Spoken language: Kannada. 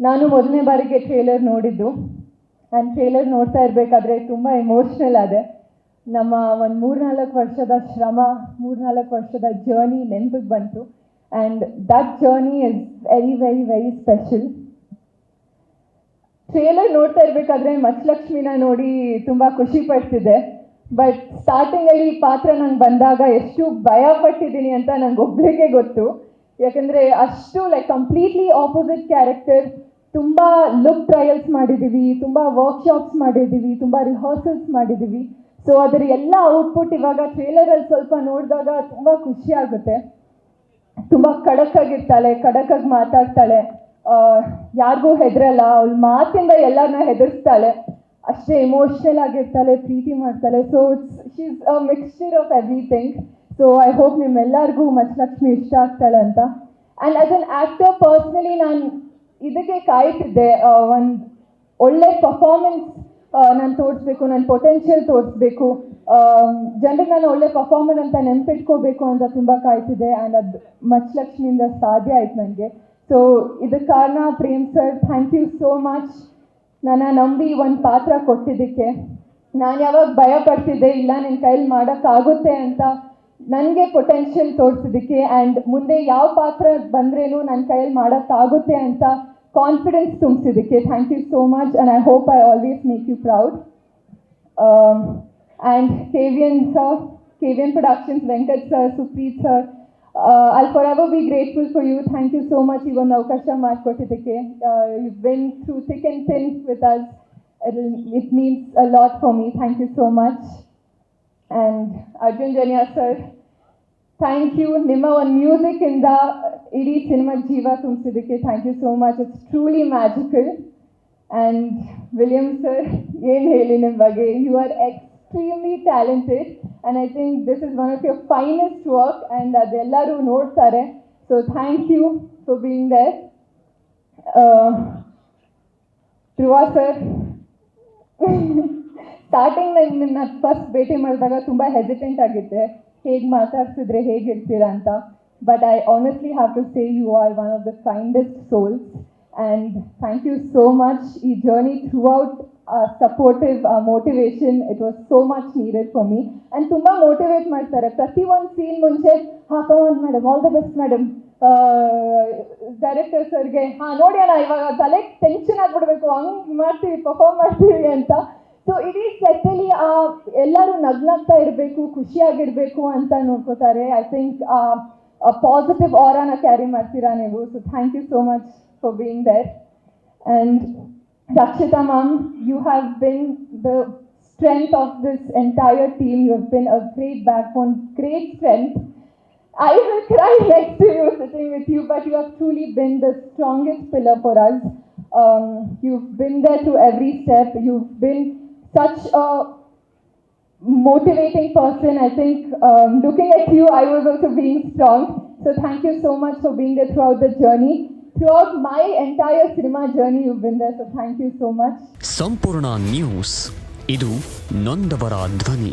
ನಾನು ಮೊದಲನೇ ಬಾರಿಗೆ ಟ್ರೇಲರ್ ನೋಡಿದ್ದು. ನಾನು ಟ್ರೇಲರ್ ನೋಡ್ತಾ ಇರಬೇಕಾದ್ರೆ ತುಂಬ ಎಮೋಷ್ನಲ್ ಆದೆ. ನಮ್ಮ ಒಂದು 3-4 ವರ್ಷದ ಶ್ರಮ, 3-4 ವರ್ಷದ ಜರ್ನಿ ನೆನಪಿಗೆ ಬಂತು. And that journey is very very very special. Trailer ನೋಡ್ತಾ ಇರಬೇಕಾದ್ರೆ ಮಚ್ಚಲಕ್ಷ್ಮಿನ ನೋಡಿ ತುಂಬ ಖುಷಿ ಪಡ್ತಿದ್ದೆ. ಬಟ್ ಸ್ಟಾರ್ಟಿಂಗಲ್ಲಿ ಈ ಪಾತ್ರ ನಂಗೆ ಬಂದಾಗ ಎಷ್ಟು ಭಯ ಪಟ್ಟಿದ್ದೀನಿ ಅಂತ ನಂಗೆ ಒಬ್ಬಳಿಗೆ ಗೊತ್ತು. ಯಾಕಂದರೆ ಅಷ್ಟು ಕಂಪ್ಲೀಟ್ಲಿ ಆಪೋಸಿಟ್ ಕ್ಯಾರೆಕ್ಟರ್. ತುಂಬ ಲುಕ್ ಟ್ರಯಲ್ಸ್ ಮಾಡಿದ್ದೀವಿ, ತುಂಬ ವರ್ಕ್ಶಾಪ್ಸ್ ಮಾಡಿದ್ದೀವಿ, ತುಂಬ ರಿಹರ್ಸಲ್ಸ್ ಮಾಡಿದ್ದೀವಿ. ಸೊ ಅದರ ಎಲ್ಲ ಔಟ್ಪುಟ್ ಇವಾಗ ಟ್ರೇಲರಲ್ಲಿ ಸ್ವಲ್ಪ ನೋಡಿದಾಗ ತುಂಬ ಖುಷಿ ಆಗುತ್ತೆ. ತುಂಬ ಖಡಕ್ಕಾಗಿರ್ತಾಳೆ, ಖಡಕ್ಕಾಗಿ ಮಾತಾಡ್ತಾಳೆ, ಯಾರಿಗೂ ಹೆದರಲ್ಲ, ಅವಳ ಮಾತಿಂದ ಎಲ್ಲರನ್ನ ಹೆದರ್ಸ್ತಾಳೆ, ಅಷ್ಟೇ ಎಮೋಷ್ನಲ್ ಆಗಿರ್ತಾಳೆ, ಪ್ರೀತಿ ಮಾಡ್ತಾಳೆ. So she is a mixture of everything. So I hope ನಿಮ್ಮೆಲ್ಲರಿಗೂ ಮಚ್ಚಲಕ್ಷ್ಮಿ ಇಷ್ಟ ಆಗ್ತಾಳೆ ಅಂತ. And as an actor personally ನಾನು ಇದಕ್ಕೆ ಕಾಯ್ತಿದ್ದೆ, ಒಂದು ಒಳ್ಳೆ ಪರ್ಫಾರ್ಮೆನ್ಸ್ ನಾನು ತೋರಿಸ್ಬೇಕು, ನನ್ನ ಪೊಟೆನ್ಷಿಯಲ್ ತೋರಿಸ್ಬೇಕು, ಜನರಿಗೆ ನಾನು ಒಳ್ಳೆ ಪರ್ಫಾರ್ಮರ್ ಅಂತ ನೆನಪಿಟ್ಕೋಬೇಕು ಅಂತ ತುಂಬ ಕಾಯ್ತಿದ್ದೆ. ಆ್ಯಂಡ್ ಅದು ಮಚ್ಚಲಕ್ಷ್ಮಿಯಿಂದ ಸಾಧ್ಯ ಆಯ್ತು ನನಗೆ. ಸೊ ಇದಕ್ಕೆ ಕಾರಣ Prem sir, thank you so much. ನನ್ನ ನಂಬಿ ಒಂದು ಪಾತ್ರ ಕೊಟ್ಟಿದ್ದಕ್ಕೆ. ನಾನು ಯಾವಾಗ ಭಯ ಪಡ್ತಿದ್ದೆ, ಇಲ್ಲ ನಿನ್ನ ಕೈಲಿ ಮಾಡೋಕ್ಕಾಗುತ್ತೆ ಅಂತ, ನನಗೆ ಪೊಟೆನ್ಷಿಯಲ್ ತೋರಿಸಿದ್ದಕ್ಕೆ. ಆ್ಯಂಡ್ ಮುಂದೆ ಯಾವ ಪಾತ್ರ ಬಂದ್ರೇನು ನನ್ನ ಕೈಯಲ್ಲಿ ಮಾಡೋಕ್ಕಾಗುತ್ತೆ ಅಂತ ಕಾನ್ಫಿಡೆನ್ಸ್ ತುಂಬಿಸಿದ್ದಕ್ಕೆ thank you so much. And I hope I always make you proud. And KVN sir, KVN productions, Venkat sir, Supreeth sir, I'll forever be grateful for you. Thank you so much. ಈ ಒಂದು ಅವಕಾಶ ಮಾಡಿಕೊಟ್ಟಿದ್ದಕ್ಕೆ. You've been through thick and thin with us. It means a lot for me. Thank you so much. And Arjun Janya sir, thank you. ನಿಮ್ಮ ಒಂದು ಮ್ಯೂಸಿಕ್ಕಿಂದ ಇಡೀ ಸಿನಿಮಾ ಜೀವ ತುಂಬಿಸಿದ್ದಕ್ಕೆ thank you so much. It's truly magical. And William sir, ಏನು ಹೇಳಿ ನಿಮ್ಮ ಬಗ್ಗೆ, you are extremely talented and I think this is one of your finest work and ಅದೆಲ್ಲರೂ ನೋಡ್ತಾರೆ. So thank you for being there. Dhruva sir, starting ನನ್ನ ಫಸ್ಟ್ ಭೇಟಿ ಮಾಡಿದಾಗ ತುಂಬ ಹೆಸಿಟೆಂಟ್ ಆಗಿದ್ದೆ, ಹೇಗೆ ಮಾತಾಡ್ಸಿದ್ರೆ ಹೇಗಿರ್ತೀರಾ ಅಂತ. But I honestly have to say you are one of the kindest souls and thank you so much. ಈ journey throughout supportive motivation, it was so much needed for me. And ತುಂಬ ಮೋಟಿವೇಟ್ ಮಾಡ್ತಾರೆ. ಪ್ರತಿಯೊಂದು ಸೀನ್ ಮುಂಚೆ come on madam, all the best madam, director ಸರ್ಗೆ ನೋಡಿ ಅಣ್ಣ ಇವಾಗ ತಲೆ ಟೆನ್ಷನ್ ಆಗ್ಬಿಡ್ಬೇಕು, ಹಂಗೆ ಮಾಡ್ತೀವಿ, ಪರ್ಫಾರ್ಮ್ ಮಾಡ್ತೀವಿ ಅಂತ. ಸೊ ಇಡೀ ಸೆಟ್ಟಲ್ಲಿ ಎಲ್ಲರೂ ನಗ್ನಾಗ್ತಾ ಇರಬೇಕು, ಖುಷಿಯಾಗಿರಬೇಕು ಅಂತ ನೋಡ್ಕೋತಾರೆ. ಐ ಥಿಂಕ್ ಪಾಸಿಟಿವ್ ಆರಾನ ಕ್ಯಾರಿ ಮಾಡ್ತೀರಾ ನೀವು. So thank you so much for being there. And Rakshita ma'am, you have been the strength of this entire team. You have been a great backbone, great strength. I will cry next to you, sitting with you, but you have truly been the strongest pillar for us. You've been there through every step. You've been such a motivating person. I think looking at you, I was also being strong. So thank you so much for being there throughout the journey. Throughout my entire cinema journey, you've been there, so thank you so much. ಸಂಪೂರ್ಣ ನ್ಯೂಸ್, ಇದು ನೊಂದವರ ಧ್ವನಿ.